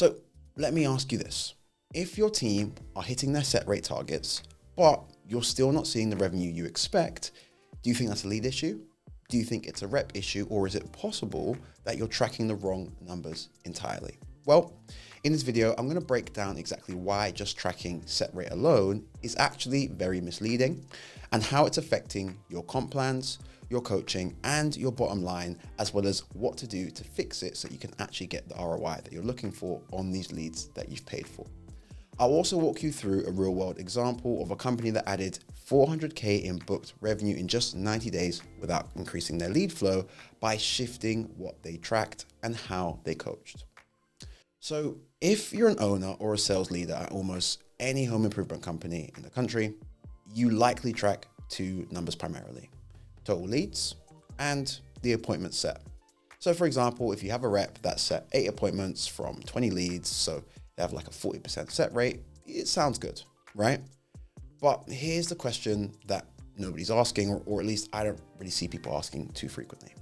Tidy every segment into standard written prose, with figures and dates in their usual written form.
So let me ask you this. If your team are hitting their set rate targets, but you're still not seeing the revenue you expect, do you think that's a lead issue? Do you think it's a rep issue, or is it possible that you're tracking the wrong numbers entirely? Well, in this video, I'm going to break down exactly why just tracking set rate alone is actually very misleading and how it's affecting your comp plans, your coaching, and your bottom line, as well as what to do to fix it so you can actually get the ROI that you're looking for on these leads that you've paid for. I'll also walk you through a real world example of a company that added 400K in booked revenue in just 90 days without increasing their lead flow by shifting what they tracked and how they coached. So if you're an owner or a sales leader at almost any home improvement company in the country, you likely track two numbers primarily: total leads and the appointment set. So for example, if you have a rep that set 8 appointments from 20 leads, so they have like a 40% set rate, it sounds good, right? But here's the question that nobody's asking, or at least I don't really see people asking too frequently.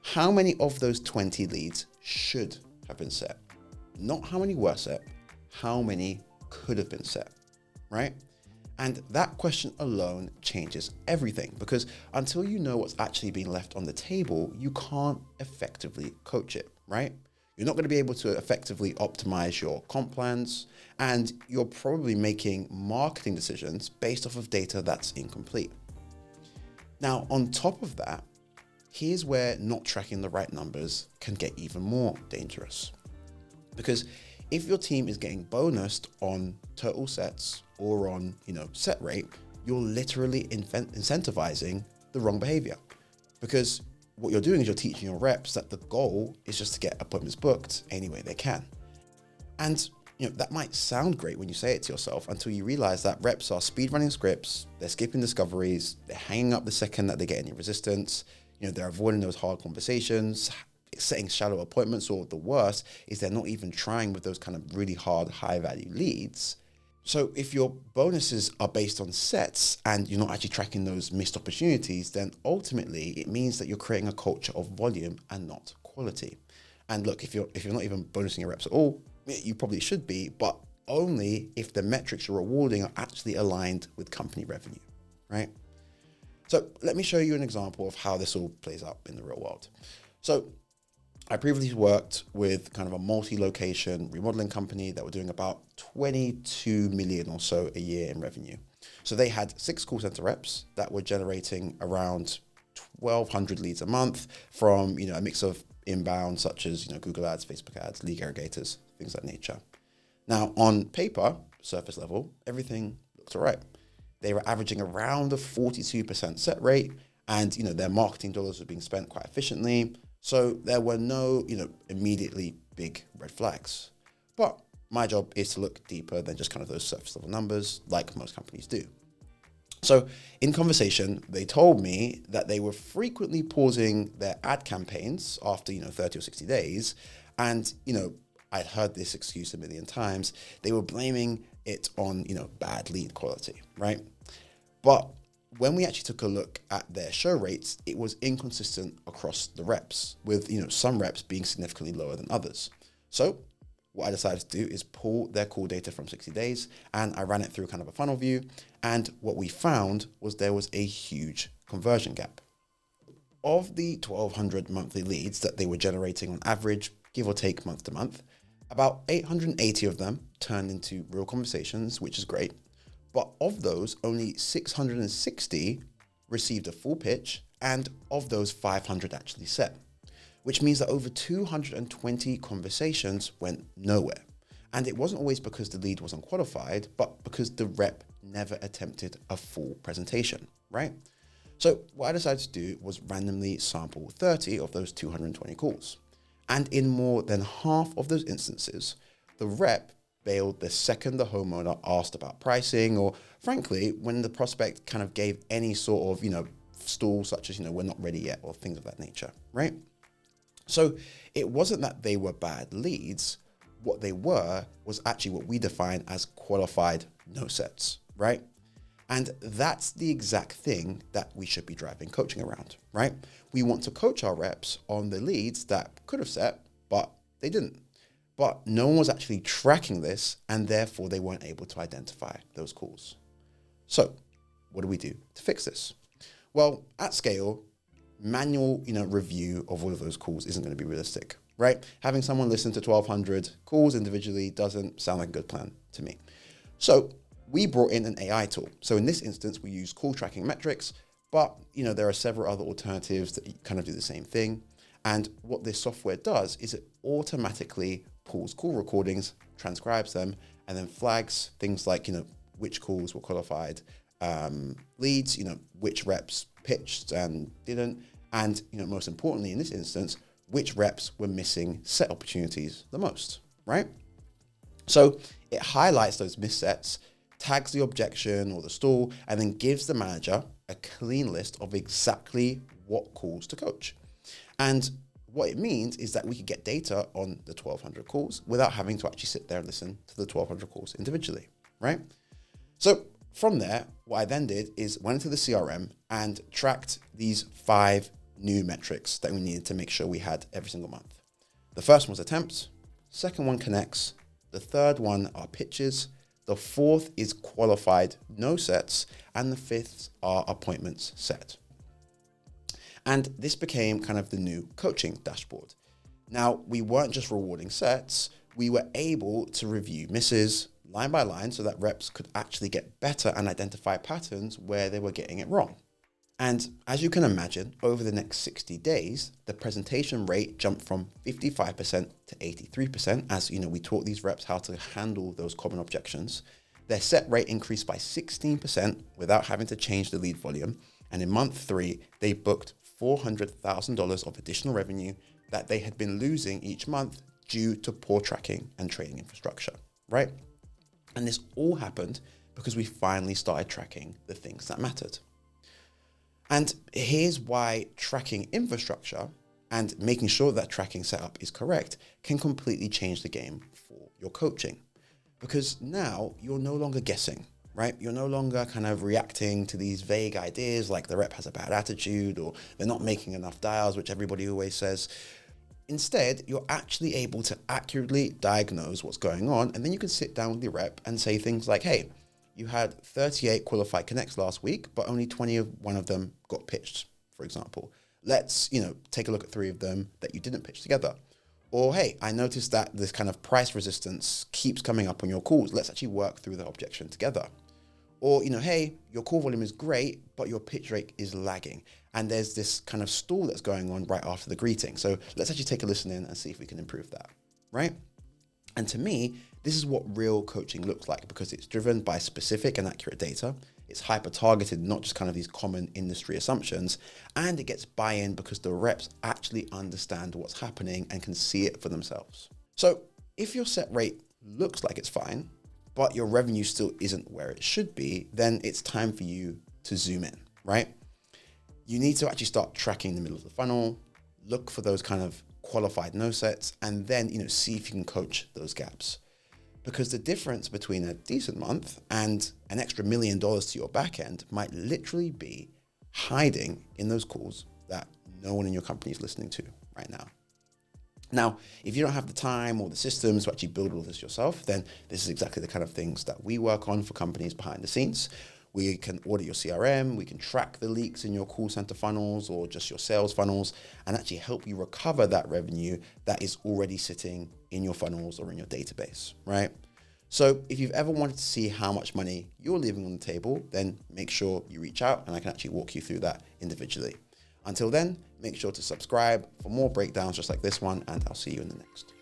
How many of those 20 leads should have been set? Not how many were set, how many could have been set, right? And that question alone changes everything, because until you know what's actually being left on the table, you can't effectively coach it, right? You're not going to be able to effectively optimize your comp plans, and you're probably making marketing decisions based off of data that's incomplete. Now, on top of that, here's where not tracking the right numbers can get even more dangerous. Because if your team is getting bonused on total sets or on, set rate, you're literally incentivizing the wrong behavior. Because what you're doing is you're teaching your reps that the goal is just to get appointments booked any way they can. And that might sound great when you say it to yourself, until you realize that reps are speed running scripts, they're skipping discoveries, they're hanging up the second that they get any resistance, they're avoiding those hard conversations, setting shallow appointments, or the worst is they're not even trying with those kind of really hard, high value leads. So if your bonuses are based on sets and you're not actually tracking those missed opportunities, then ultimately it means that you're creating a culture of volume and not quality. And look, if you're not even bonusing your reps at all, you probably should be, but only if the metrics you're rewarding are actually aligned with company revenue, right? So let me show you an example of how this all plays out in the real world. So I previously worked with kind of a multi-location remodeling company that were doing about 22 million or so a year in revenue. So they had 6 call center reps that were generating around 1,200 leads a month from, a mix of inbound such as, Google ads, Facebook ads, lead aggregators, things of that nature. Now on paper, surface level, everything looked all right. They were averaging around a 42% set rate, and, their marketing dollars were being spent quite efficiently. So there were no, immediately big red flags. But my job is to look deeper than just kind of those surface level numbers, like most companies do. So in conversation, they told me that they were frequently pausing their ad campaigns after, 30 or 60 days. And, I'd heard this excuse a million times. They were blaming it on, bad lead quality, right? But when we actually took a look at their show rates, it was inconsistent across the reps, with some reps being significantly lower than others. So what I decided to do is pull their call data from 60 days, and I ran it through kind of a funnel view. And what we found was there was a huge conversion gap. Of the 1,200 monthly leads that they were generating on average, give or take month to month, about 880 of them turned into real conversations, which is great. But of those, only 660 received a full pitch, and of those, 500 actually set, which means that over 220 conversations went nowhere. And it wasn't always because the lead wasn't qualified, but because the rep never attempted a full presentation, right? So what I decided to do was randomly sample 30 of those 220 calls. And in more than half of those instances, the rep bailed the second the homeowner asked about pricing, or frankly, when the prospect kind of gave any sort of, stall such as, we're not ready yet, or things of that nature, right? So it wasn't that they were bad leads. What they were was actually what we define as qualified no sets, right? And that's the exact thing that we should be driving coaching around, right? We want to coach our reps on the leads that could have set, but they didn't. but no one was actually tracking this, and therefore they weren't able to identify those calls. So what do we do to fix this? Well, at scale, manual review of all of those calls isn't going to be realistic, right? Having someone listen to 1,200 calls individually doesn't sound like a good plan to me. So we brought in an AI tool. So in this instance, we use call tracking metrics, but there are several other alternatives that kind of do the same thing. And what this software does is it automatically pulls call recordings, transcribes them, and then flags things like, which calls were qualified leads, which reps pitched and didn't, and most importantly in this instance, which reps were missing set opportunities the most, right? So it highlights those missed sets, tags the objection or the stall, and then gives the manager a clean list of exactly what calls to coach. And what it means is that we could get data on the 1,200 calls without having to actually sit there and listen to the 1,200 calls individually, right? So from there, what I then did is went into the CRM and tracked these 5 new metrics that we needed to make sure we had every single month. The first one was attempts, second one connects, the third one are pitches, the fourth is qualified no sets, and the fifth are appointments set. And this became kind of the new coaching dashboard. Now, we weren't just rewarding sets, we were able to review misses line by line so that reps could actually get better and identify patterns where they were getting it wrong. And as you can imagine, over the next 60 days, the presentation rate jumped from 55% to 83% as we taught these reps how to handle those common objections. Their set rate increased by 16% without having to change the lead volume. And in month 3, they booked $400,000 of additional revenue that they had been losing each month due to poor tracking and training infrastructure, right? And this all happened because we finally started tracking the things that mattered. And here's why tracking infrastructure and making sure that tracking setup is correct can completely change the game for your coaching. Because now you're no longer guessing, right? You're no longer kind of reacting to these vague ideas like the rep has a bad attitude or they're not making enough dials, which everybody always says. Instead, you're actually able to accurately diagnose what's going on, and then you can sit down with the rep and say things like, hey, you had 38 qualified connects last week, but only 21 of them got pitched, for example. Let's, take a look at 3 of them that you didn't pitch together. Or, hey, I noticed that this kind of price resistance keeps coming up on your calls. Let's actually work through the objection together. Or, hey, your call volume is great, but your pitch rate is lagging. And there's this kind of stall that's going on right after the greeting. So let's actually take a listen in and see if we can improve that, right? And to me, this is what real coaching looks like because it's driven by specific and accurate data. It's hyper-targeted, not just kind of these common industry assumptions. And it gets buy-in because the reps actually understand what's happening and can see it for themselves. So if your set rate looks like it's fine, but your revenue still isn't where it should be, then it's time for you to zoom in, right? You need to actually start tracking the middle of the funnel, look for those kind of qualified no sets, and then, see if you can coach those gaps. Because the difference between a decent month and an extra $1 million to your back end might literally be hiding in those calls that no one in your company is listening to right now. Now, if you don't have the time or the systems to actually build all this yourself, then this is exactly the kind of things that we work on for companies behind the scenes. We can audit your CRM, we can track the leaks in your call center funnels or just your sales funnels and actually help you recover that revenue that is already sitting in your funnels or in your database, right? So if you've ever wanted to see how much money you're leaving on the table, then make sure you reach out and I can actually walk you through that individually. Until then, make sure to subscribe for more breakdowns just like this one, and I'll see you in the next.